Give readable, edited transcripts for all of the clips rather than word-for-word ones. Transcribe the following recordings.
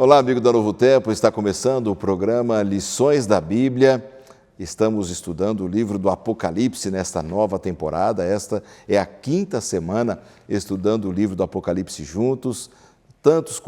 Olá, amigo da Novo Tempo, está começando o programa Lições da Bíblia. Estamos estudando o livro do Apocalipse nesta nova temporada. Esta é a 5ª semana estudando o livro do Apocalipse juntos. Tantos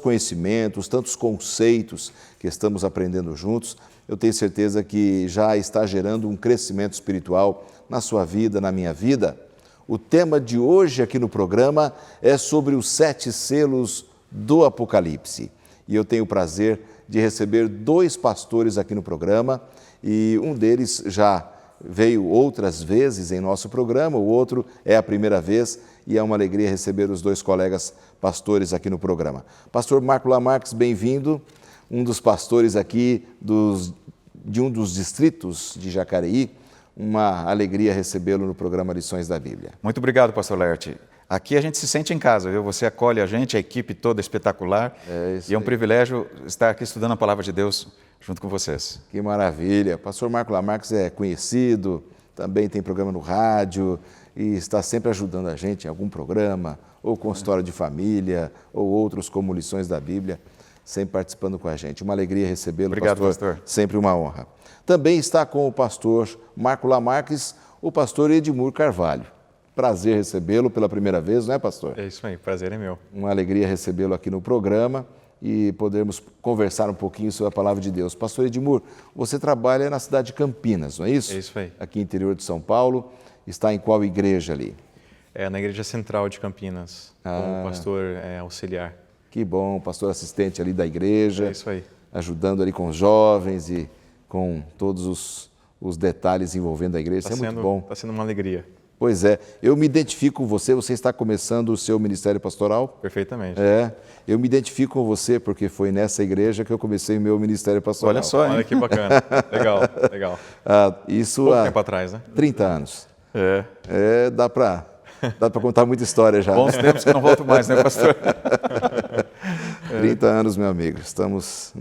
conhecimentos, tantos conceitos que estamos aprendendo juntos. Eu tenho certeza que já está gerando um crescimento espiritual na sua vida, na minha vida. O tema de hoje aqui no programa é sobre os 7 selos do Apocalipse. E eu tenho o prazer de receber 2 pastores aqui no programa, e um deles já veio outras vezes em nosso programa, o outro é a primeira vez, e é uma alegria receber os 2 colegas pastores aqui no programa. Pastor Marco Lamarques, bem-vindo, um dos pastores aqui de um dos distritos de Jacareí. Uma alegria recebê-lo no programa Lições da Bíblia. Muito obrigado, pastor Laerte. Aqui a gente se sente em casa, viu? Você acolhe a gente, a equipe toda espetacular. E é um privilégio estar aqui estudando a Palavra de Deus junto com vocês. Que maravilha. Pastor Marco Lamarques é conhecido, também tem programa no rádio e está sempre ajudando a gente em algum programa, ou com história de família, ou outros como Lições da Bíblia, sempre participando com a gente. Uma alegria recebê-lo, Obrigado, pastor. Sempre uma honra. Também está com o pastor Marco Lamarques, o pastor Edmur Carvalho. Prazer recebê-lo pela primeira vez, não é, pastor? É isso aí, prazer é meu. Uma alegria recebê-lo aqui no programa e podermos conversar um pouquinho sobre a Palavra de Deus. Pastor Edmur, você trabalha na cidade de Campinas, não é isso? É isso aí. Aqui no interior de São Paulo. Está em qual igreja ali? É na Igreja Central de Campinas, como pastor auxiliar. Que bom, pastor assistente ali da igreja. É isso aí. Ajudando ali com os jovens e com todos os detalhes envolvendo a igreja. Isso é muito bom. Está sendo uma alegria. Pois é, eu me identifico com você está começando o seu ministério pastoral? Perfeitamente. Eu me identifico com você porque foi nessa igreja que eu comecei o meu ministério pastoral. Olha só, hein? Olha que bacana. Legal. Isso Pouco há tempo atrás, né? 30 anos. Dá para contar muita história já. Bons tempos que não volto mais, né, pastor? 30 anos, meu amigo. Estamos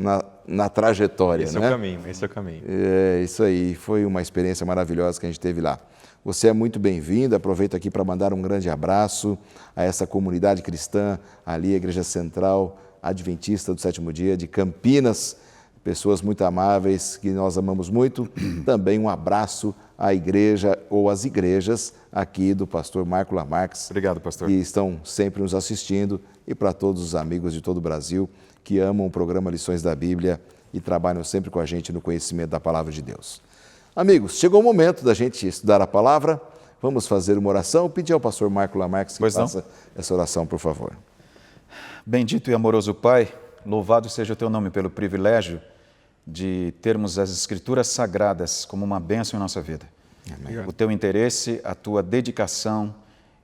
na trajetória, Esse né? Esse é o caminho. É, isso aí. Foi uma experiência maravilhosa que a gente teve lá. Você é muito bem-vindo. Aproveito aqui para mandar um grande abraço a essa comunidade cristã, ali, a Igreja Central Adventista do Sétimo Dia de Campinas. Pessoas muito amáveis, que nós amamos muito. Também um abraço à igreja ou às igrejas aqui do pastor Marco Lamarques. Obrigado, pastor. Que estão sempre nos assistindo, e para todos os amigos de todo o Brasil que amam o programa Lições da Bíblia e trabalham sempre com a gente no conhecimento da Palavra de Deus. Amigos, chegou o momento da gente estudar a Palavra. Vamos fazer uma oração. Eu pedi ao pastor Marco Lamarques que faça essa oração, por favor. Bendito e amoroso Pai, louvado seja o Teu nome pelo privilégio de termos as Escrituras Sagradas como uma bênção em nossa vida. Amém. O Teu interesse, a Tua dedicação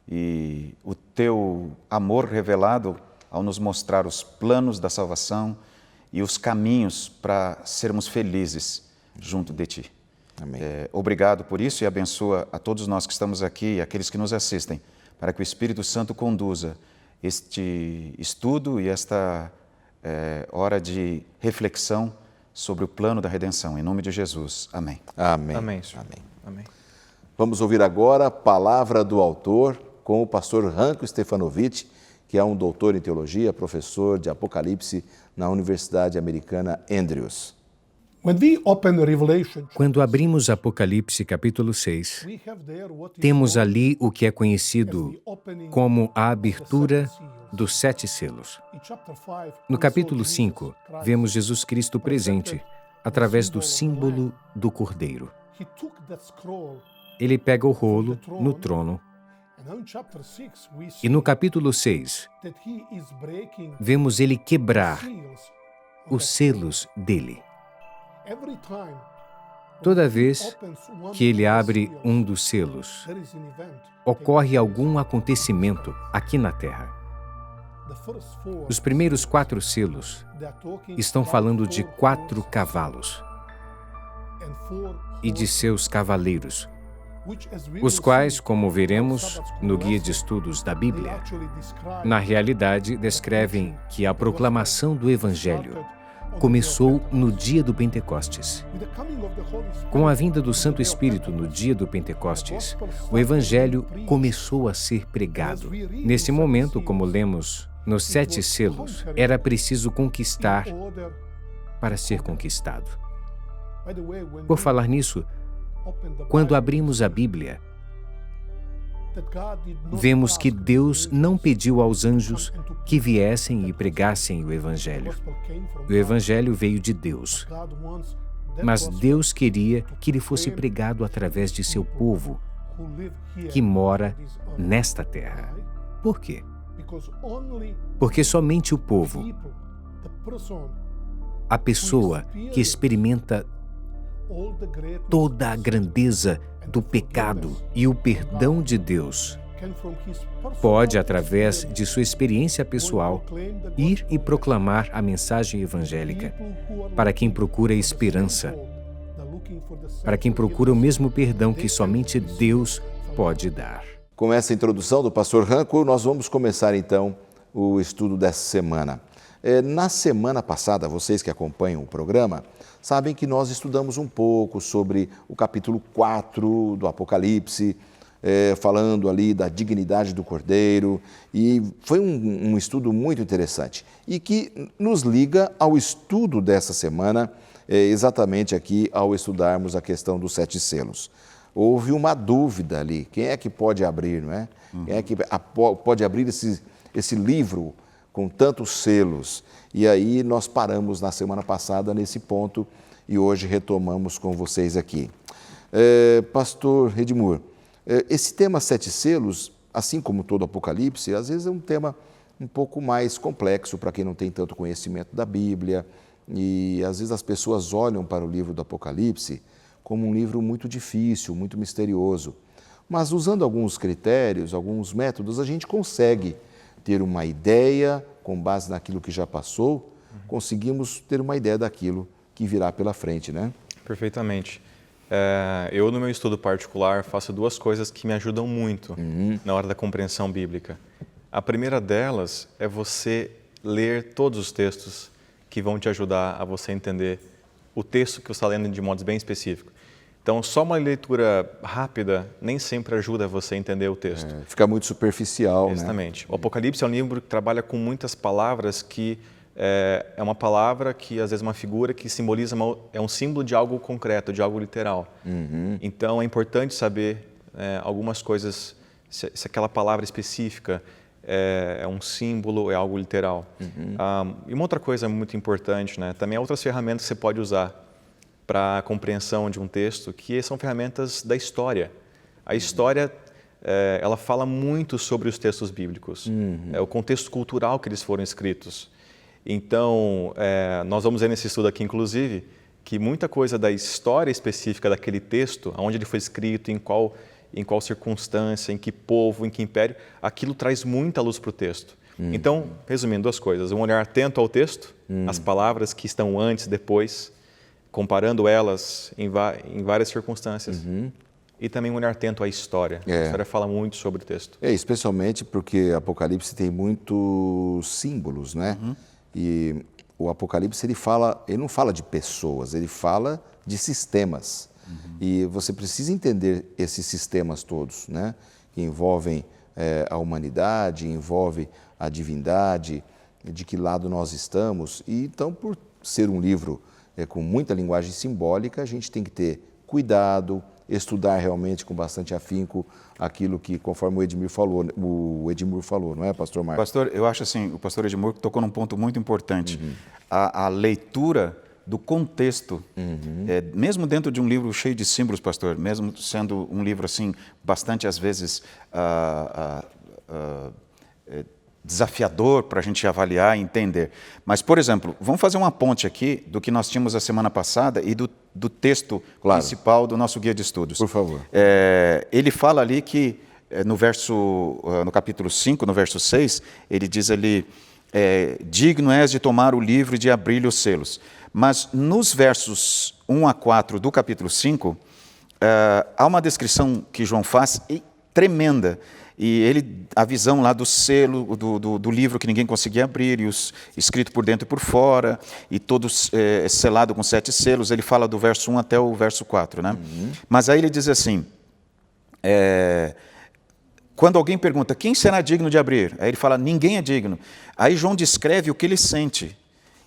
e o Teu amor revelado ao nos mostrar os planos da salvação e os caminhos para sermos felizes junto de Ti. Amém. Obrigado por isso e abençoa a todos nós que estamos aqui e aqueles que nos assistem, para que o Espírito Santo conduza este estudo e esta hora de reflexão sobre o plano da redenção. Em nome de Jesus. Amém. Amém. Amém, senhor. Amém. Vamos ouvir agora a palavra do autor com o pastor Ranko Stefanovic, que é um doutor em teologia, professor de Apocalipse na Universidade Americana Andrews. Quando abrimos Apocalipse capítulo 6, temos ali o que é conhecido como a abertura dos 7 selos. No capítulo 5, vemos Jesus Cristo presente através do símbolo do Cordeiro. Ele pega o rolo no trono. E no capítulo 6, vemos ele quebrar os selos dele. Toda vez que ele abre um dos selos, ocorre algum acontecimento aqui na Terra. Os primeiros 4 selos estão falando de 4 cavalos e de seus cavaleiros, os quais, como veremos no Guia de Estudos da Bíblia, na realidade descrevem que a proclamação do Evangelho começou no dia do Pentecostes. Com a vinda do Santo Espírito no dia do Pentecostes, o Evangelho começou a ser pregado. Nesse momento, como lemos Nos 7 selos, era preciso conquistar para ser conquistado. Por falar nisso, quando abrimos a Bíblia, vemos que Deus não pediu aos anjos que viessem e pregassem o Evangelho. O Evangelho veio de Deus, mas Deus queria que ele fosse pregado através de seu povo, que mora nesta terra. Por quê? Porque somente o povo, a pessoa que experimenta toda a grandeza do pecado e o perdão de Deus, pode, através de sua experiência pessoal, ir e proclamar a mensagem evangélica para quem procura esperança, para quem procura o mesmo perdão que somente Deus pode dar. Com essa introdução do pastor Ranco, nós vamos começar então o estudo dessa semana. Na semana passada, vocês que acompanham o programa, sabem que nós estudamos um pouco sobre o capítulo 4 do Apocalipse, falando ali da dignidade do Cordeiro, e foi um estudo muito interessante e que nos liga ao estudo dessa semana, exatamente aqui ao estudarmos a questão dos 7 selos. Houve uma dúvida ali, quem é que pode abrir, não é? Quem é que pode abrir esse livro com tantos selos? E aí nós paramos na semana passada nesse ponto e hoje retomamos com vocês aqui. Pastor Edmur, esse tema 7 selos, assim como todo Apocalipse, às vezes é um tema um pouco mais complexo para quem não tem tanto conhecimento da Bíblia, e às vezes as pessoas olham para o livro do Apocalipse como um livro muito difícil, muito misterioso. Mas usando alguns critérios, alguns métodos, a gente consegue ter uma ideia, com base naquilo que já passou, conseguimos ter uma ideia daquilo que virá pela frente, né? Perfeitamente. Eu, no meu estudo particular, faço 2 coisas que me ajudam muito na hora da compreensão bíblica. A primeira delas é você ler todos os textos que vão te ajudar a você entender o texto que você está lendo de modo bem específico. Então, só uma leitura rápida nem sempre ajuda você a entender o texto. Fica muito superficial, Exatamente. né? O Apocalipse é um livro que trabalha com muitas palavras que é uma palavra que, às vezes, uma figura que simboliza, é um símbolo de algo concreto, de algo literal. Então, é importante saber algumas coisas, se aquela palavra específica é um símbolo, é algo literal. E uma outra coisa muito importante, né? Também há outras ferramentas que você pode usar para a compreensão de um texto, que são ferramentas da história. A história, ela fala muito sobre os textos bíblicos, o contexto cultural que eles foram escritos. Então, nós vamos ver nesse estudo aqui, inclusive, que muita coisa da história específica daquele texto, onde ele foi escrito, em qual circunstância, em que povo, em que império, aquilo traz muita luz para o texto. Então, resumindo 2 coisas, um olhar atento ao texto, as palavras que estão antes, depois, comparando elas em várias circunstâncias. E também um olhar atento à história. A história fala muito sobre o texto. Especialmente porque Apocalipse tem muitos símbolos, né? E o Apocalipse, ele não fala de pessoas, ele fala de sistemas. E você precisa entender esses sistemas todos, né? Que envolvem a humanidade, envolve a divindade, de que lado nós estamos. E então, por ser um livro com muita linguagem simbólica, a gente tem que ter cuidado, estudar realmente com bastante afinco aquilo que, conforme o Edmur falou, não é, pastor Marcos? Pastor, eu acho assim, o pastor Edmur tocou num ponto muito importante. A leitura do contexto, mesmo dentro de um livro cheio de símbolos, pastor, mesmo sendo um livro assim, bastante às vezes desafiador para a gente avaliar e entender. Mas, por exemplo, vamos fazer uma ponte aqui do que nós tínhamos a semana passada e do texto principal do nosso guia de estudos. Por favor. Ele fala ali que, no capítulo 5, no verso 6, ele diz ali, digno és de tomar o livro e de abrir-lhe os selos. Mas nos versos 1 a 4 do capítulo 5, há uma descrição que João faz tremenda. E a visão lá do selo, do livro que ninguém conseguia abrir, e escrito por dentro e por fora, e todo selado com 7 selos, ele fala do verso 1 até o verso 4, né? Mas aí ele diz assim, quando alguém pergunta, quem será digno de abrir? Aí ele fala, ninguém é digno. Aí João descreve o que ele sente.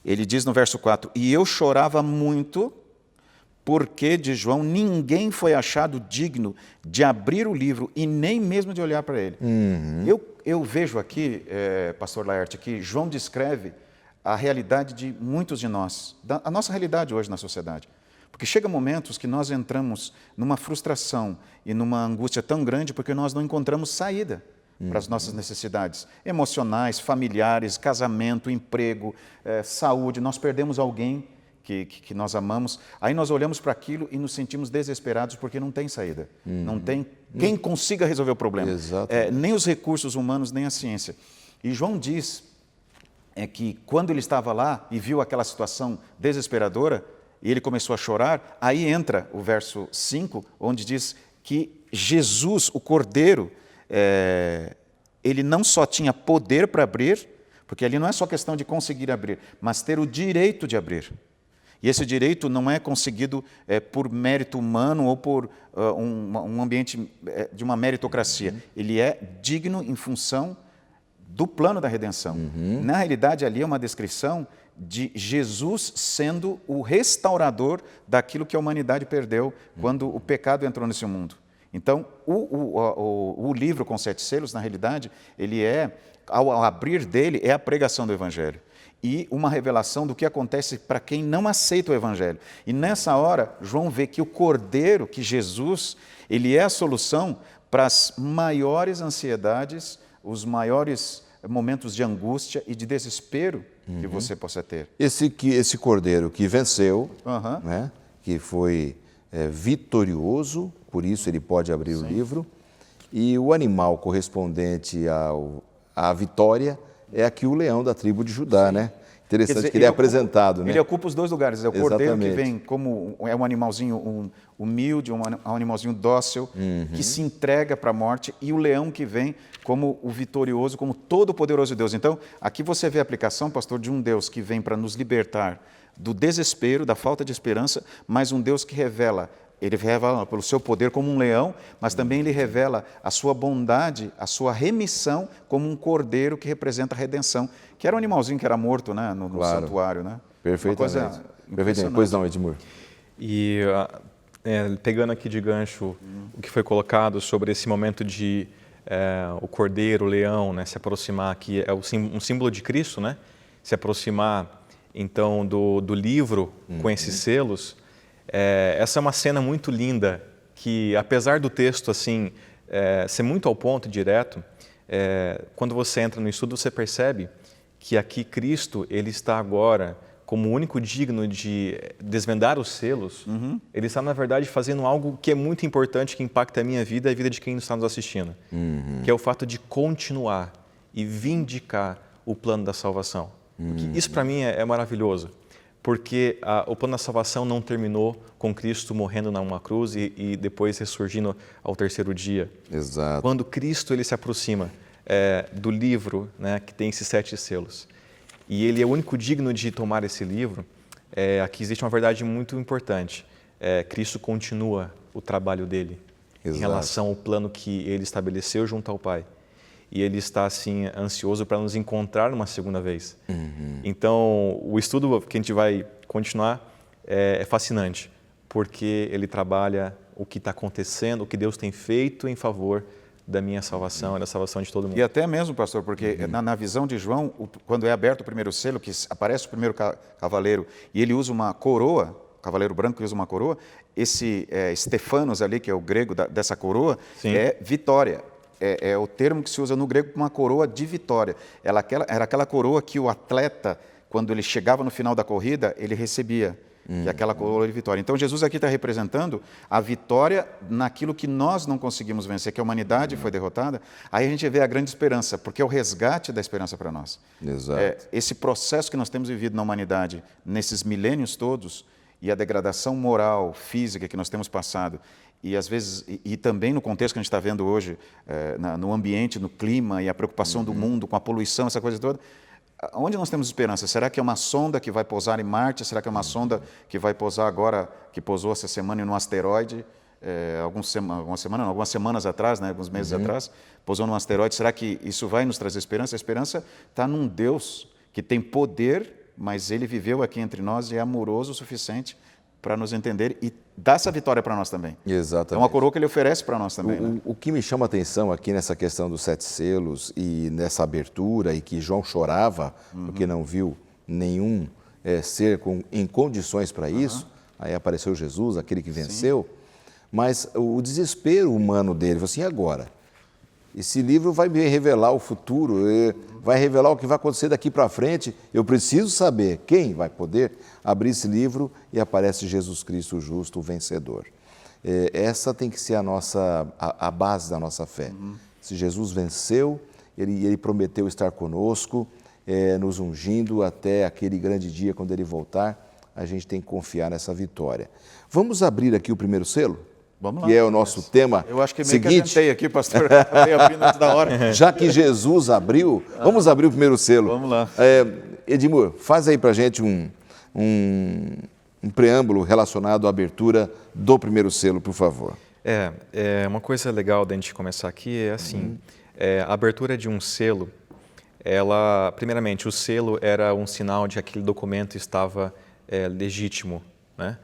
Ele diz no verso 4, e eu chorava muito, porque, de João, ninguém foi achado digno de abrir o livro e nem mesmo de olhar para ele. Eu vejo aqui, pastor Laerte, que João descreve a realidade de muitos de nós, a nossa realidade hoje na sociedade. Porque chega momentos que nós entramos numa frustração e numa angústia tão grande porque nós não encontramos saída para as nossas necessidades emocionais, familiares, casamento, emprego, saúde. Nós perdemos alguém que nós amamos, aí nós olhamos para aquilo e nos sentimos desesperados porque não tem saída, não tem quem consiga resolver o problema, nem os recursos humanos, nem a ciência. E João diz que quando ele estava lá e viu aquela situação desesperadora, e ele começou a chorar, aí entra o verso 5, onde diz que Jesus, o Cordeiro, ele não só tinha poder para abrir, porque ali não é só questão de conseguir abrir, mas ter o direito de abrir. E esse direito não é conseguido por mérito humano ou por um ambiente de uma meritocracia. Ele é digno em função do plano da redenção. Na realidade, ali é uma descrição de Jesus sendo o restaurador daquilo que a humanidade perdeu quando o pecado entrou nesse mundo. Então, o livro com 7 selos, na realidade, ele ao abrir dele, é a pregação do Evangelho. E uma revelação do que acontece para quem não aceita o Evangelho. E nessa hora, João vê que o Cordeiro, que Jesus, ele é a solução para as maiores ansiedades, os maiores momentos de angústia e de desespero que você possa ter. Esse Cordeiro que venceu, né, que foi vitorioso, por isso ele pode abrir o livro, e o animal correspondente à vitória é aqui o leão da tribo de Judá, né? Interessante dizer, que ele é apresentado, né? Ele ocupa os 2 lugares. É o cordeiro que vem como um animalzinho humilde, um animalzinho dócil, que se entrega para a morte, e o leão que vem como o vitorioso, como todo-poderoso Deus. Então, aqui você vê a aplicação, pastor, de um Deus que vem para nos libertar do desespero, da falta de esperança, mas um Deus que revela. Ele revela pelo seu poder como um leão, mas também ele revela a sua bondade, a sua remissão como um cordeiro que representa a redenção, que era um animalzinho que era morto, né, no santuário. Né? Perfeitamente. Perfeitamente. Pois não, Edmur. E pegando aqui de gancho o que foi colocado sobre esse momento de o cordeiro, o leão, né, se aproximar, que é um símbolo de Cristo, né, se aproximar então do livro com esses selos. Essa é uma cena muito linda que, apesar do texto assim ser muito ao ponto, direto, quando você entra no estudo, você percebe que aqui Cristo ele está agora como o único digno de desvendar os selos. Ele está, na verdade, fazendo algo que é muito importante, que impacta a minha vida e a vida de quem está nos assistindo, que é o fato de continuar e vindicar o plano da salvação. Isso, para mim, é maravilhoso. Porque o plano da salvação não terminou com Cristo morrendo numa cruz e depois ressurgindo ao 3º dia. Exato. Quando Cristo ele se aproxima do livro, né, que tem esses 7 selos, e ele é o único digno de tomar esse livro, aqui existe uma verdade muito importante. Cristo continua o trabalho dele. Exato. Em relação ao plano que ele estabeleceu junto ao Pai. E ele está, assim, ansioso para nos encontrar uma segunda vez. Então, o estudo que a gente vai continuar é fascinante, porque ele trabalha o que está acontecendo, o que Deus tem feito em favor da minha salvação e da salvação de todo mundo. E até mesmo, pastor, porque na visão de João, quando é aberto o primeiro selo, que aparece o primeiro cavaleiro, e ele usa uma coroa, o cavaleiro branco que usa uma coroa, esse Stefanos ali, que é o grego dessa coroa, é vitória. É o termo que se usa no grego para uma coroa de vitória. Era aquela coroa que o atleta, quando ele chegava no final da corrida, ele recebia, que é aquela coroa de vitória. Então, Jesus aqui está representando a vitória naquilo que nós não conseguimos vencer, que a humanidade foi derrotada. Aí a gente vê a grande esperança, porque é o resgate da esperança para nós. Exato. Esse processo que nós temos vivido na humanidade, nesses milênios todos, e a degradação moral, física que nós temos passado, e às vezes, e também no contexto que a gente está vendo hoje, no ambiente, no clima e a preocupação do mundo com a poluição, essa coisa toda, onde nós temos esperança? Será que é uma sonda que vai pousar em Marte? Será que é uma sonda que vai pousar agora, que pousou essa semana em um asteroide? algumas semanas atrás, né, alguns meses atrás, pousou num asteroide. Será que isso vai nos trazer esperança? A esperança está num Deus que tem poder, mas Ele viveu aqui entre nós e é amoroso o suficiente para nos entender e dar essa vitória para nós também. Exatamente. É uma coroa que Ele oferece para nós também. Né? O que me chama a atenção aqui nessa questão dos 7 selos e nessa abertura, e que João chorava porque não viu nenhum ser em condições para isso, aí apareceu Jesus, aquele que venceu, mas o desespero humano dele, falou assim, e agora? Esse livro vai me revelar o futuro, vai revelar o que vai acontecer daqui para frente. Eu preciso saber quem vai poder abrir esse livro e aparece Jesus Cristo, o justo, o vencedor. Essa tem que ser a base da nossa fé. Se Jesus venceu, ele prometeu estar conosco, nos ungindo até aquele grande dia, quando Ele voltar, a gente tem que confiar nessa vitória. Vamos abrir aqui o primeiro selo? Vamos lá. Que é o nosso tema seguinte. Eu acho que meio que adiantei aqui, pastor. Acabei abrindo antes da hora. Já que Jesus abriu, vamos abrir o primeiro selo. Vamos lá. Edmur, faz aí para a gente um preâmbulo relacionado à abertura do primeiro selo, por favor. Uma coisa legal da gente começar aqui é assim, a abertura de um selo, primeiramente, o selo era um sinal de que aquele documento estava legítimo, né?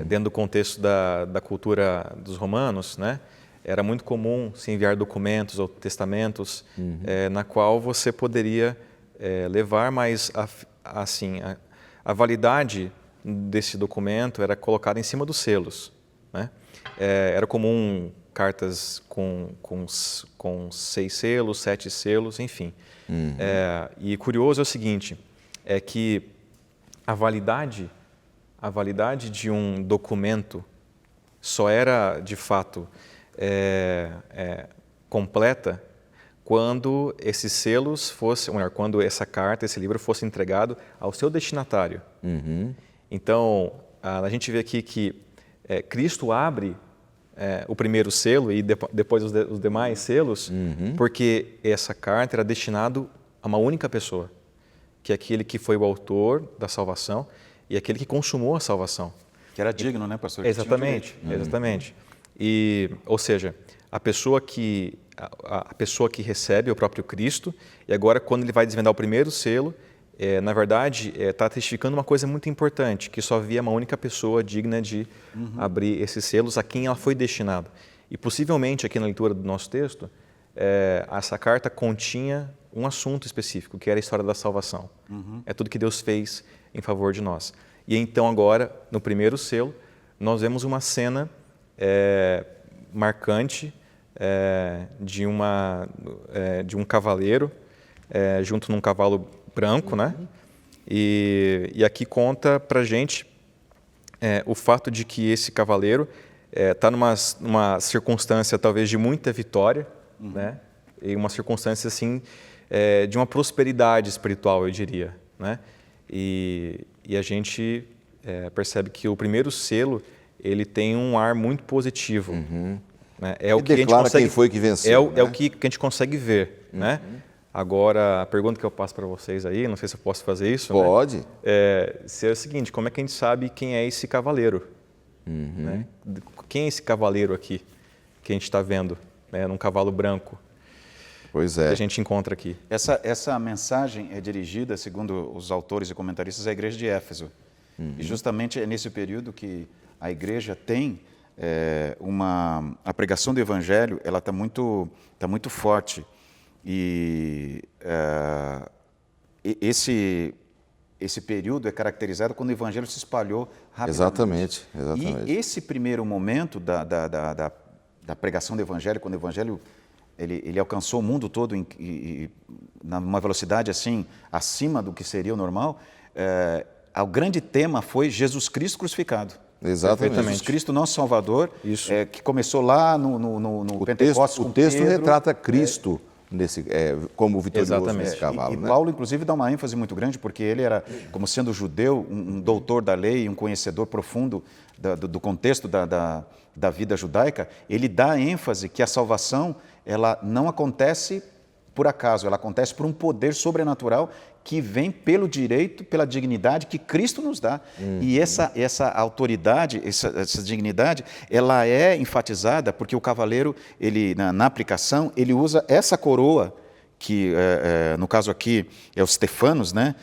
Dentro do contexto da cultura dos romanos, né? Era muito comum se enviar documentos ou testamentos na qual você poderia levar, mas a validade desse documento era colocada em cima dos selos, né? Era comum cartas com 6 selos, 7 selos, enfim. E curioso é o seguinte, é que a validade de um documento só era, de fato, completa quando esses selos fossem, quando essa carta, esse livro fosse entregado ao seu destinatário. Então, a gente vê aqui que Cristo abre o primeiro selo e depois os demais selos, porque essa carta era destinada a uma única pessoa, que é aquele que foi o autor da salvação e aquele que consumou a salvação. Que era digno, né, pastor? Exatamente, exatamente. Ou seja, a pessoa que recebe o próprio Cristo, e agora quando ele vai desvendar o primeiro selo, na verdade, está testificando uma coisa muito importante, que só havia uma única pessoa digna de abrir esses selos a quem ela foi destinada. E possivelmente, aqui na leitura do nosso texto, essa carta continha um assunto específico, que era a história da salvação. É tudo que Deus fez em favor de nós. E então agora, no primeiro selo, nós vemos uma cena marcante de um cavaleiro junto num cavalo branco, né? E aqui conta pra gente o fato de que esse cavaleiro está numa circunstância talvez de muita vitória, né? E uma circunstância assim de uma prosperidade espiritual, eu diria, né? E a gente percebe que o primeiro selo ele tem um ar muito positivo, né? É o que a gente consegue, quem foi que venceu, é o que a gente consegue ver, né? Agora, a pergunta que eu passo para vocês aí, não sei se eu posso fazer isso. Pode. Né? É o seguinte, como é que a gente sabe quem é esse cavaleiro? Né? Quem é esse cavaleiro aqui que a gente está vendo, né, num cavalo branco? Pois é. Que a gente encontra aqui. Essa mensagem é dirigida, segundo os autores e comentaristas, à igreja de Éfeso. E justamente é nesse período que a igreja tem a pregação do evangelho, ela está muito forte. E esse período é caracterizado quando o evangelho se espalhou rapidamente. Exatamente. E esse primeiro momento da pregação do evangelho, quando o evangelho ele alcançou o mundo todo numa velocidade assim acima do que seria o normal, o grande tema foi Jesus Cristo crucificado. Exatamente. Jesus Cristo, nosso Salvador, que começou lá no Pentecostes. O texto retrata Cristo como vitorioso nesse cavalo. E Paulo, inclusive, dá uma ênfase muito grande, porque ele era, como sendo judeu, um doutor da lei, um conhecedor profundo do contexto da vida judaica. Ele dá ênfase que a salvação ela não acontece por acaso, ela acontece por um poder sobrenatural que vem pelo direito, pela dignidade que Cristo nos dá. E essa autoridade, essa dignidade, ela é enfatizada porque o cavaleiro, ele, na aplicação, ele usa essa coroa, que no caso aqui é o Stefanos, né?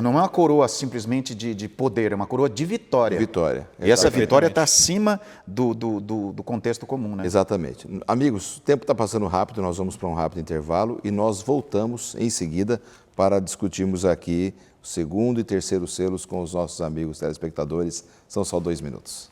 Não é uma coroa simplesmente de poder, é uma coroa de vitória. Vitória. E essa vitória está acima do contexto comum, né? Exatamente. Amigos, o tempo está passando rápido, nós vamos para um rápido intervalo e nós voltamos em seguida para discutirmos aqui o segundo e terceiro selos com os nossos amigos telespectadores. São só 2 minutos.